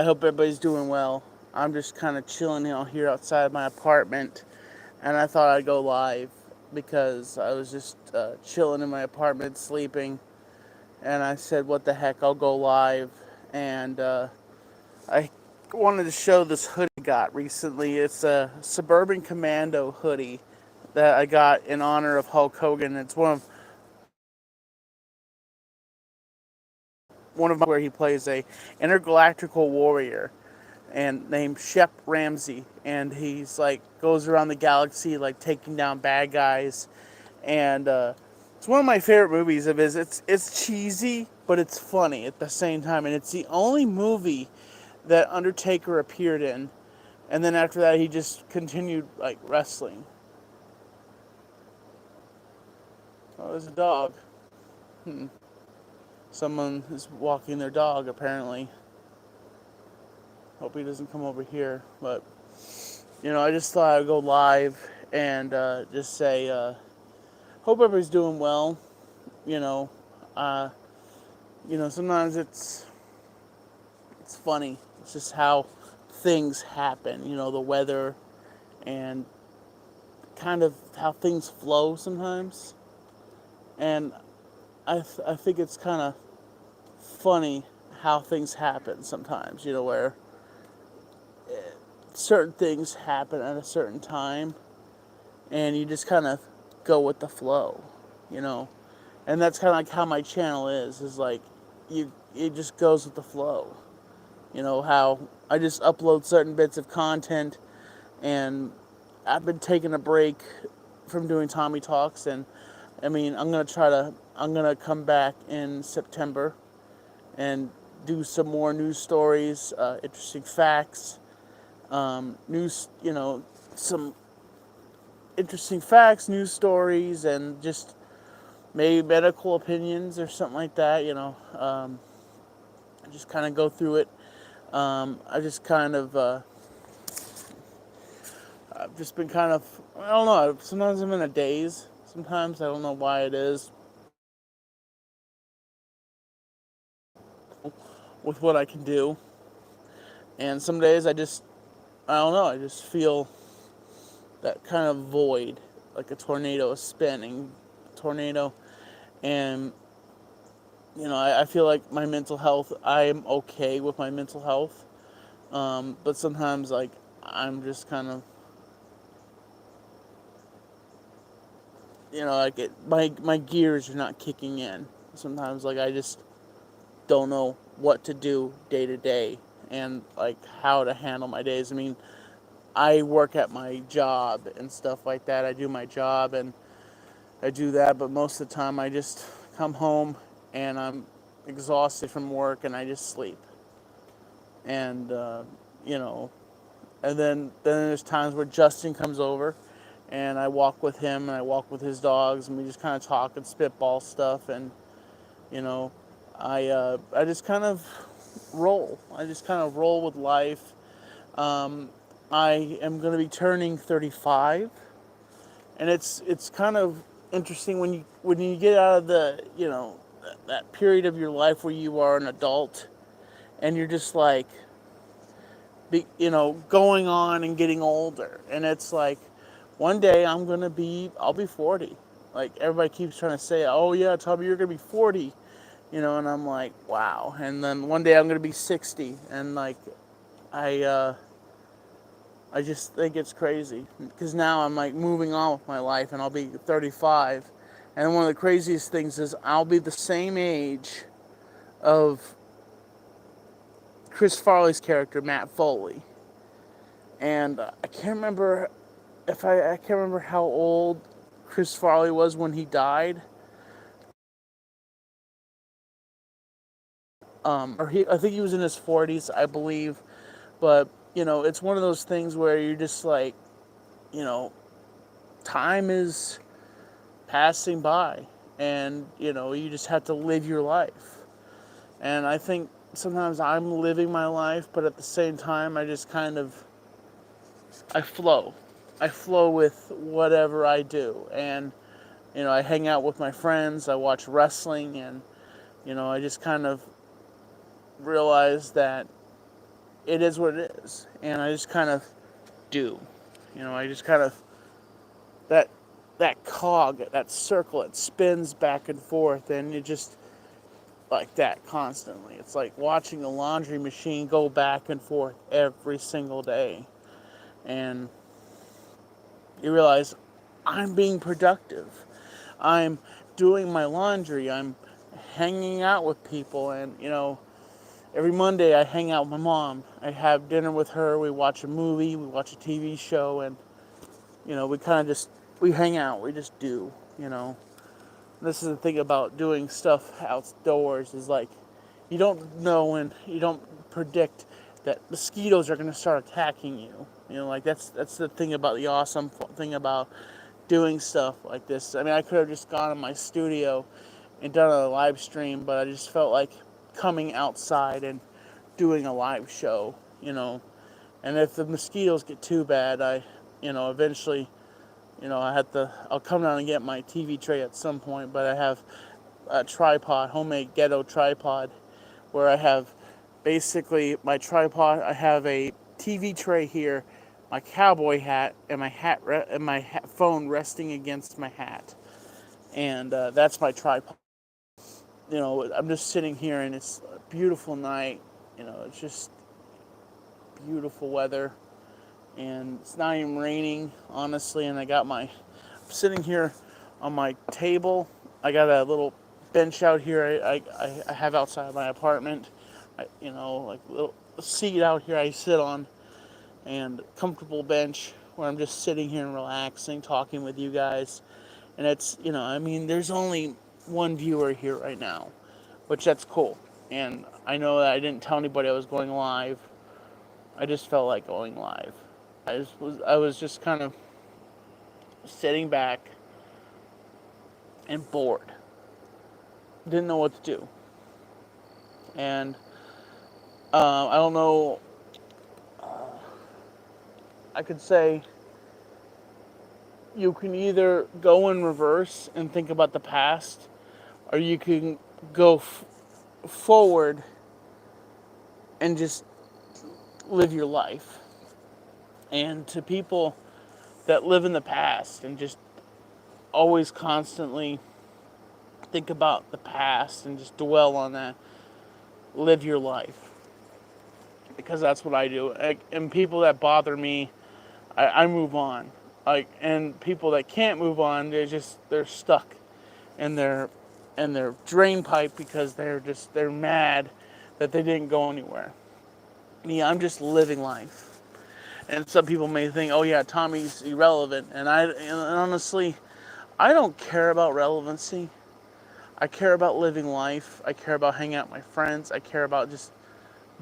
I hope everybody's doing well. I'm just kind of chilling out here outside my apartment, and I thought I'd go live because I was just chilling in my apartment, sleeping, and I said, "What the heck? I'll go live." And I wanted to show this hoodie I got recently. It's a Suburban Commando hoodie that I got in honor of Hulk Hogan. It's one of my where he plays a intergalactical warrior and named Shep Ramsey, and he's like goes around the galaxy like taking down bad guys, and it's one of my favorite movies of his. It's cheesy, but it's funny at the same time, and it's the only movie that Undertaker appeared in, and then after that he just continued like wrestling. Oh, there's a dog. Someone is walking their dog apparently. Hope he doesn't come over here, but I just thought I'd go live and just say, hope everybody's doing well. You know, uh, sometimes it's funny. It's just how things happen. The weather and kind of how things flow sometimes. And I think it's kind of funny how things happen sometimes. Where certain things happen at a certain time, and you just kind of go with the flow. You know, and that's kind of like how my channel is like it just goes with the flow. How I just upload certain bits of content, and I've been taking a break from doing Tommy Talks, and I mean I'm gonna come back in September and do some more news stories, interesting facts, news, some interesting facts, news stories, and just maybe medical opinions or something like that. I just kind of go through it. I just kind of, I've just been kind of, I don't know. Sometimes I'm in a daze. Sometimes I don't know why it is with what I can do. And some days I don't know. I just feel that kind of void, like a tornado, a spinning tornado, and I feel like my mental health. I am okay with my mental health, but sometimes like I'm just kind of like my gears are not kicking in. Sometimes like I just don't know what to do day to day and like how to handle my days. I mean, I work at my job and stuff like that. I do my job and I do that, but most of the time I just come home and I'm exhausted from work and I just sleep. And you know, and then there's times where Justin comes over and I walk with him and I walk with his dogs and we just kind of talk and spitball stuff, and you know, I just kind of roll. I just kind of roll with life. Um, I am going to be turning 35, and it's kind of interesting when you get out of the that period of your life where you are an adult and you're just like going on and getting older, and it's like one day I'll be 40. Like everybody keeps trying to say, oh yeah, Tommy, you're gonna be 40, and I'm like, wow. And then one day I'm gonna be 60, and like I uh, I just think it's crazy because now I'm like moving on with my life, and I'll be 35. And one of the craziest things is I'll be the same age of Chris Farley's character, Matt Foley. And I can't remember I can't remember how old Chris Farley was when he died. I think he was in his 40s, I believe. But it's one of those things where you're just like, you know, time is passing by, and you just have to live your life. And I think sometimes I'm living my life, but at the same time, I just kind of I flow. I flow with whatever I do, and I hang out with my friends. I watch wrestling, and I just kind of realize that it is what it is. And I just kind of do. I just kind of, that that cog, that circle, it spins back and forth, and it just like that constantly. It's like watching a laundry machine go back and forth every single day. And you realize I'm being productive. I'm doing my laundry. I'm hanging out with people. And, every Monday I hang out with my mom. I have dinner with her. We watch a movie. We watch a TV show. And, we kind of we hang out. We just do. This is the thing about doing stuff outdoors is like, you don't know and you don't predict that mosquitoes are going to start attacking you. Like that's the thing about the awesome thing about doing stuff like this. I mean, I could have just gone in my studio and done a live stream, but I just felt like coming outside and doing a live show. And if the mosquitoes get too bad, eventually, I'll come down and get my TV tray at some point, but I have a tripod, homemade ghetto tripod, where I have basically my tripod. I have a TV tray here, my cowboy hat, and my phone resting against my hat, and that's my tripod. I'm just sitting here, and it's a beautiful night. It's just beautiful weather, and it's not even raining, honestly. And I'm sitting here on my table. I got a little bench out here I have outside my apartment. Like a little seat out here I sit on, and comfortable bench where I'm just sitting here and relaxing, talking with you guys. And there's only one viewer here right now, which that's cool. And I know that I didn't tell anybody I was going live. I just felt like going live. I was just kind of sitting back and bored. Didn't know what to do. And I don't know. I could say you can either go in reverse and think about the past, or you can go forward and just live your life. And to people that live in the past and just always constantly think about the past and just dwell on that, live your life. Because that's what I do. And people that bother me, I move on. And people that can't move on, they're stuck in their drain pipe because they're mad that they didn't go anywhere. Me, I'm just living life. And some people may think, oh yeah, Tommy's irrelevant. And honestly, I don't care about relevancy. I care about living life. I care about hanging out with my friends. I care about just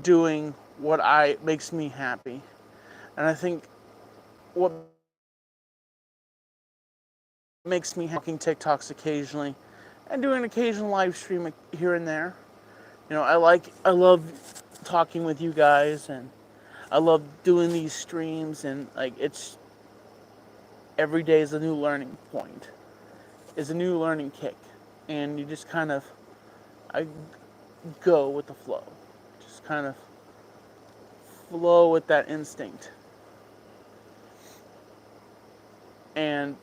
doing what makes me happy. And I think what makes me happy, TikToks occasionally and doing an occasional live stream here and there. I love talking with you guys, and I love doing these streams, and like it's every day is a new learning point, is a new learning kick, and you just kind of I go with the flow, just kind of flow with that instinct, and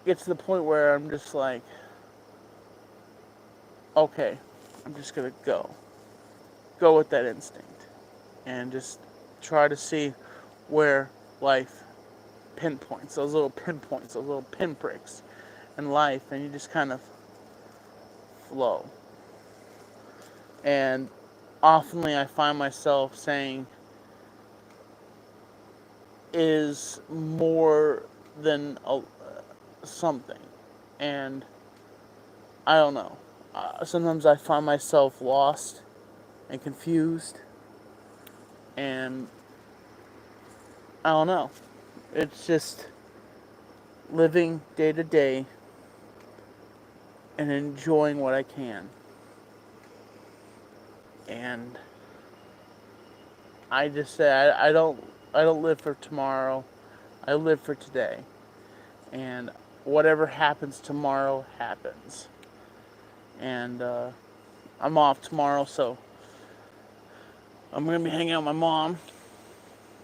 get to the point where I'm just like, okay, I'm just gonna go with that instinct, and just try to see where life pinpoints, those little pinpoints, those little pinpricks in life, and you just kind of flow. And oftenly I find myself saying is more than something, and I don't know. Sometimes I find myself lost and confused, and I don't know. It's just living day to day and enjoying what I can. And I just say I don't live for tomorrow. I live for today. And whatever happens tomorrow happens. And I'm off tomorrow, so I'm going to be hanging out with my mom,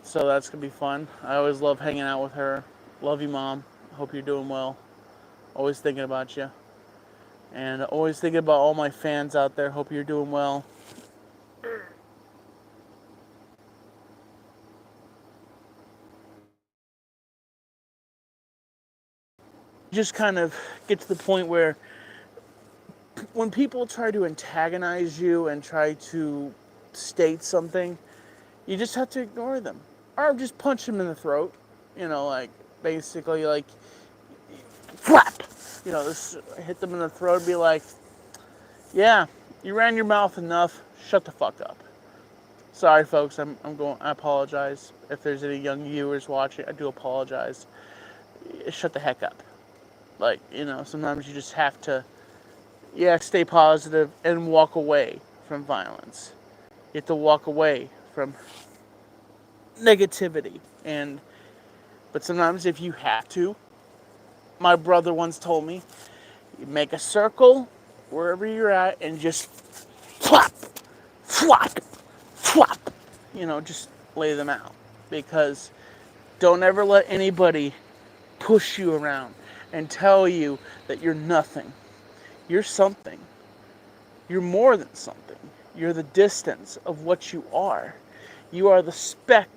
so that's going to be fun. I always love hanging out with her. Love you, Mom. Hope you're doing well. Always thinking about you. And always thinking about all my fans out there. Hope you're doing well. Just kind of get to the point where when people try to antagonize you and try to state something, you just have to ignore them. Or just punch them in the throat. Like, basically, like, flap! Just hit them in the throat and be like, yeah, you ran your mouth enough, shut the fuck up. Sorry, folks, I apologize. If there's any young viewers watching, I do apologize. Shut the heck up. Like, sometimes you just have to, stay positive and walk away from violence. You have to walk away from negativity. But sometimes if you have to, my brother once told me, you make a circle wherever you're at and just flop, flop, flop. Just lay them out. Because don't ever let anybody push you around and tell you that you're nothing. You're something. You're more than something. You're the distance of what you are. You are the speck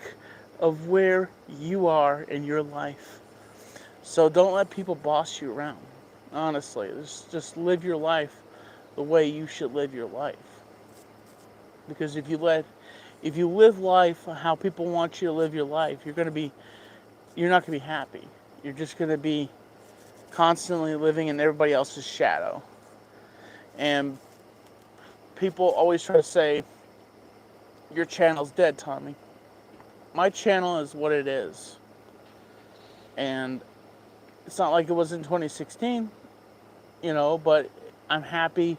of where you are in your life. So don't let people boss you around. Honestly, just live your life the way you should live your life. Because if you live life how people want you to live your life, you're not going to be happy. You're just going to be constantly living in everybody else's shadow. And people always try to say, your channel's dead, Tommy. My channel is what it is. And it's not like it was in 2016, but I'm happy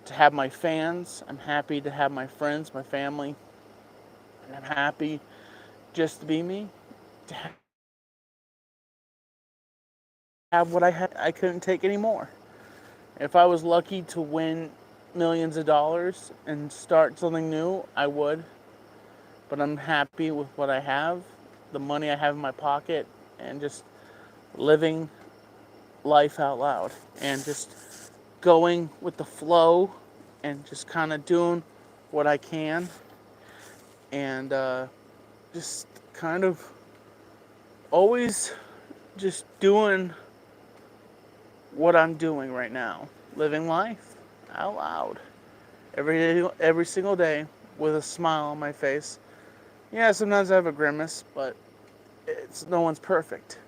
to have my fans. I'm happy to have my friends, my family. And I'm happy just to be me. To have what I had. I couldn't take anymore. If I was lucky to win millions of dollars and start something new, I would. But I'm happy with what I have, the money I have in my pocket, and just living life out loud. And just going with the flow and just kind of doing what I can. And just kind of always just doing what I'm doing right now. Living life out loud. Every single day with a smile on my face. Yeah, sometimes I have a grimace, but no one's perfect.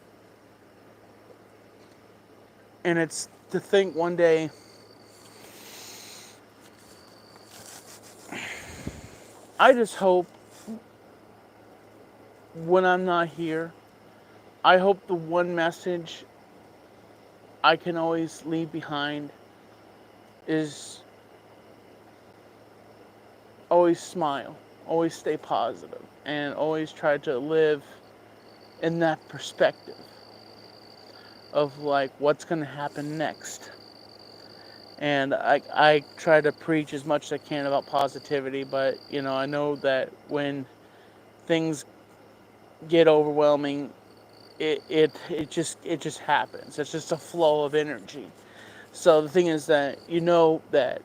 And it's to think one day I just hope when I'm not here, I hope the one message I can always leave behind is always smile, always stay positive, and always try to live in that perspective of like what's going to happen next. And I try to preach as much as I can about positivity, but I know that when things get overwhelming, it just happens. It's just a flow of energy. So the thing is that that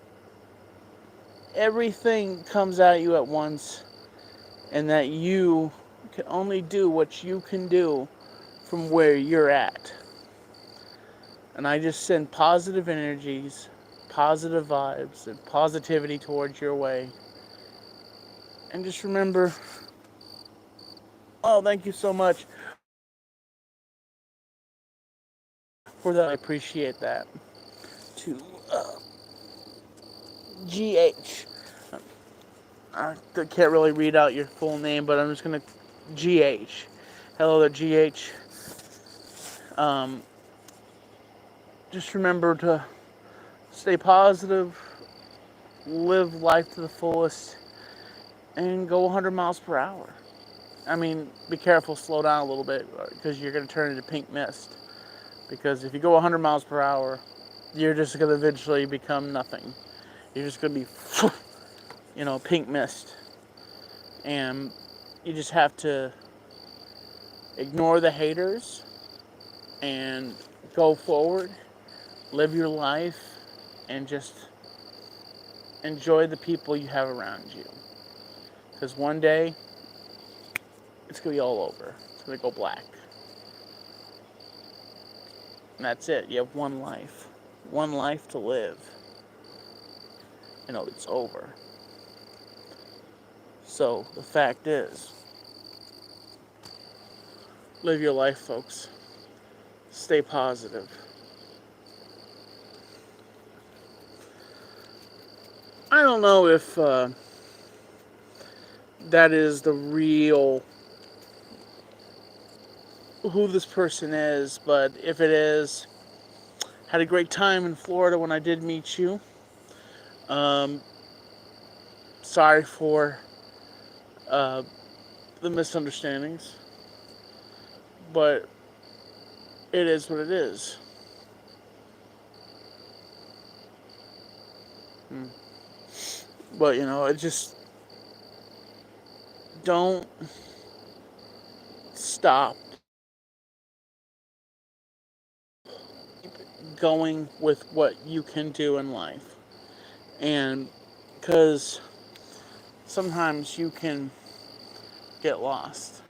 everything comes at you at once, and that you can only do what you can do from where you're at. And I just send positive energies, positive vibes, and positivity towards your way. And just remember, oh, thank you so much for that. I appreciate that. To GH. I can't really read out your full name, but I'm just going to GH. Hello there, GH. Just remember to stay positive, live life to the fullest, and go 100 miles per hour. I mean, be careful, slow down a little bit, because you're going to turn into pink mist. Because if you go 100 miles per hour, you're just going to eventually become nothing. You're just going to be, pink mist. And you just have to ignore the haters and go forward, live your life, and just enjoy the people you have around you. Because one day, it's going to be all over. It's going to go black. And that's it. You have one life. One life to live. It's over. So the fact is, live your life, folks. Stay positive. I don't know if that is the real who this person is, but if it is, had a great time in Florida when I did meet you. Um, Sorry for uh, the misunderstandings, but it is what it is. But it just don't stop going with what you can do in life, and because sometimes you can get lost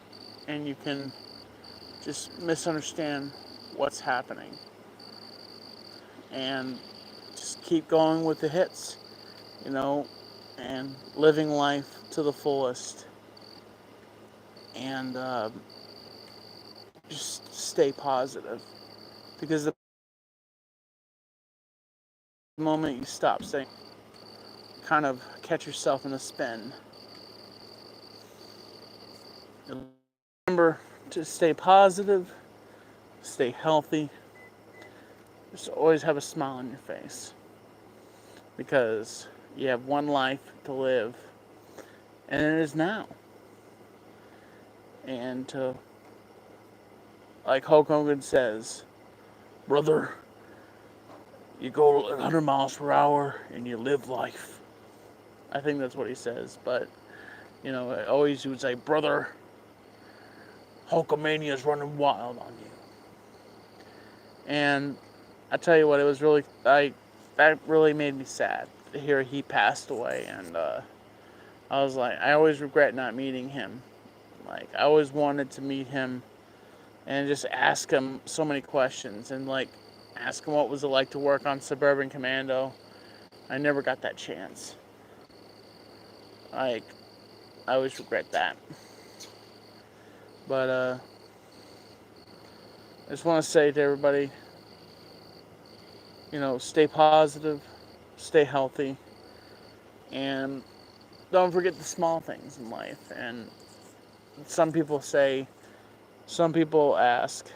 and you can just misunderstand what's happening, and just keep going with the hits, you know, and living life to the fullest, and just stay positive, because the moment you stop saying, kind of catch yourself in a spin. Remember to stay positive, stay healthy, just always have a smile on your face, because you have one life to live, and it is now. And like Hulk Hogan says, brother, you go 100 miles per hour and you live life. I think that's what he says, but always he would say, brother, Hulkamania is running wild on you. And I tell you what, it was really, that really made me sad to hear he passed away, and I was like, I always regret not meeting him. Like, I always wanted to meet him and just ask him so many questions, and ask him what was it like to work on Suburban Commando. I never got that chance. Like, I always regret that. But I just want to say to everybody, stay positive, stay healthy, and don't forget the small things in life. And some people ask,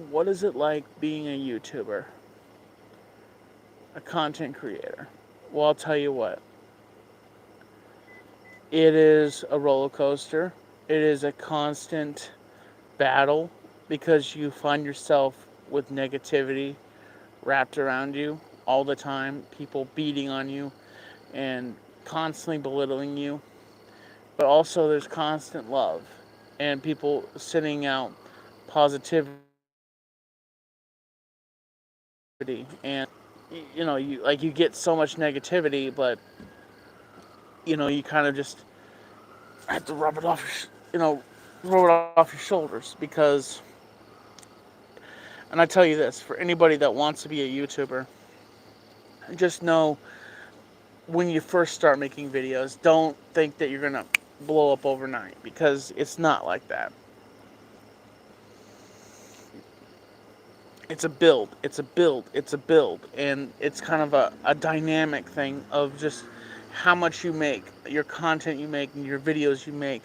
what is it like being a YouTuber, a content creator? Well, I'll tell you what. It is a roller coaster. It is a constant battle, because you find yourself with negativity wrapped around you all the time, people beating on you and constantly belittling you. But also there's constant love and people sending out positivity, and you get so much negativity, but you kind of just have to rub it off, rub it off your shoulders, because, and I tell you this, for anybody that wants to be a YouTuber, just know, when you first start making videos, don't think that you're going to blow up overnight, because it's not like that. It's a build, it's a build, it's a build, and it's kind of a dynamic thing of just how much you make, your content you make, and your videos you make,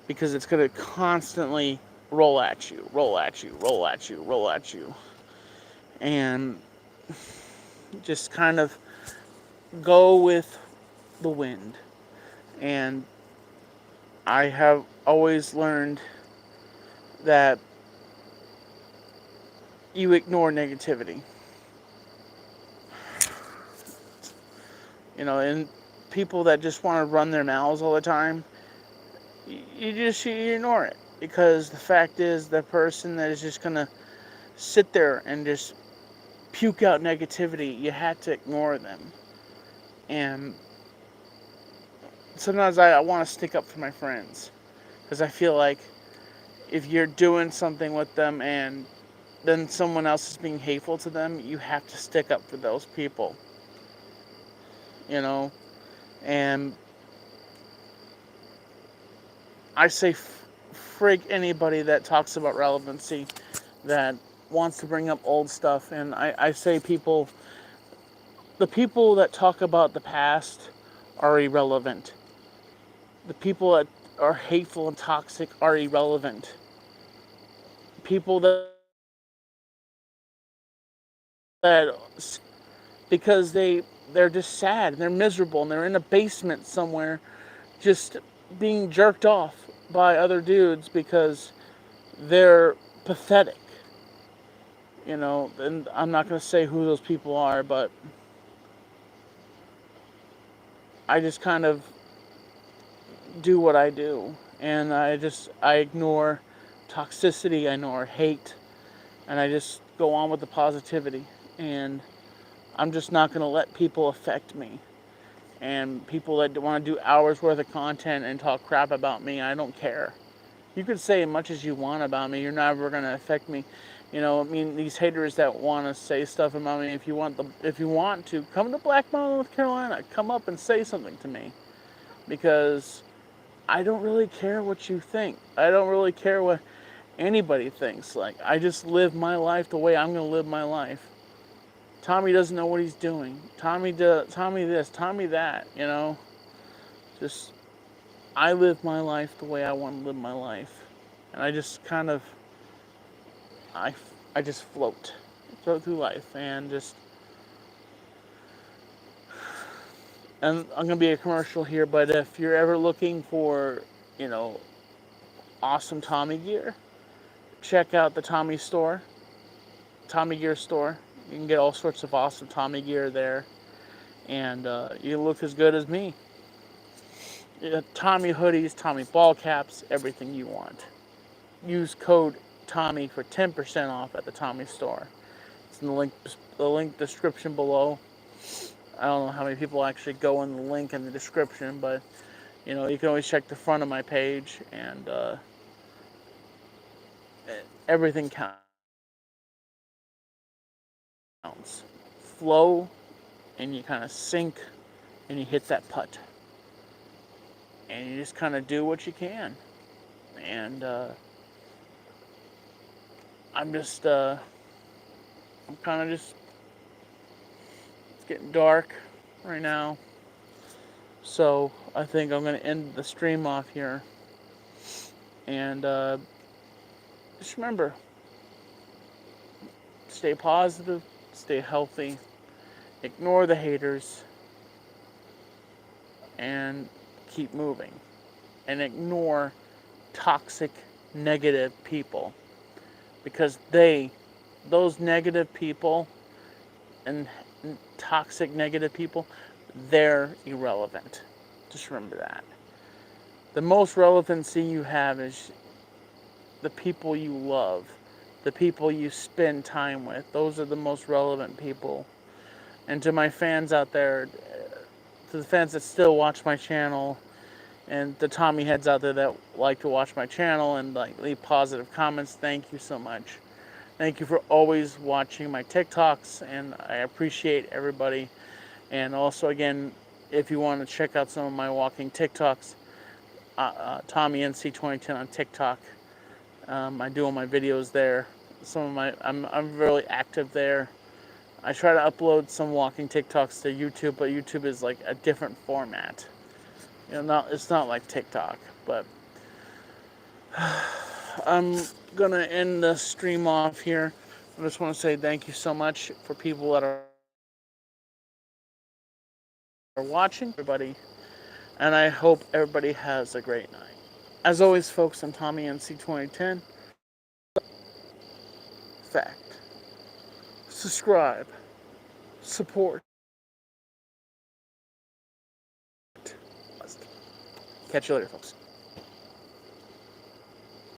because it's going to constantly roll at you, roll at you, roll at you, roll at you, and just kind of go with the wind. And I have always learned that you ignore negativity. And people that just want to run their mouths all the time, you ignore it, because the fact is the person that is just gonna sit there and just puke out negativity, you have to ignore them. And sometimes I want to stick up for my friends, because I feel like if you're doing something with them and then someone else is being hateful to them, you have to stick up for those people, you know. And I say frig anybody that talks about relevancy, that wants to bring up old stuff. And I say the people that talk about the past are irrelevant. The people that are hateful and toxic are irrelevant. People that because they're just sad and they're miserable and they're in a basement somewhere just being jerked off by other dudes because they're pathetic. And I'm not going to say who those people are, but I just kind of do what I do. And I ignore toxicity, I ignore hate, and I just go on with the positivity. And I'm just not going to let people affect me. And people that want to do hours worth of content and talk crap about me, I don't care. You can say as much as you want about me. You're never going to affect me. These haters that want to say stuff about me, if you want to, come to Black Mountain, North Carolina. Come up and say something to me. Because I don't really care what you think. I don't really care what anybody thinks. Like, I just live my life the way I'm going to live my life. Tommy doesn't know what he's doing. Tommy this, Tommy that. Just, I live my life the way I want to live my life. And I just kind of, I just float through life and I'm going to be a commercial here, but if you're ever looking for, you know, awesome Tommy gear, check out the Tommy Gear store. You can get all sorts of awesome Tommy gear there, and you look as good as me. Tommy hoodies, Tommy ball caps, everything you want. Use code Tommy for 10% off at the Tommy store. It's in the link description below. I don't know how many people actually go in the link in the description, but you can always check the front of my page, and everything counts. Flow, and you kind of sink, and you hit that putt, and you just kind of do what you can. And I'm just, I'm kind of just, it's getting dark right now, so I think I'm going to end the stream off here. And just remember, stay positive, stay healthy, ignore the haters, and keep moving. And ignore toxic, negative people. Because those negative people and toxic, negative people, they're irrelevant. Just remember that. The most relevancy you have is the people you love, the people you spend time with. Those are the most relevant people. And to my fans out there, to the fans that still watch my channel, and the Tommy heads out there that like to watch my channel and leave positive comments, thank you so much. Thank you for always watching my TikToks, and I appreciate everybody. And also, again, if you want to check out some of my walking TikToks, Tommy NC2010 on TikTok. I do all my videos there. I'm really active there. I try to upload some walking TikToks to YouTube, but YouTube is like a different format. It's not like TikTok. But I'm gonna end the stream off here. I just want to say thank you so much for people that are watching, everybody, and I hope everybody has a great night. As always, folks, I'm Tommy NC2010. Fact. Subscribe. Support. Catch you later, folks.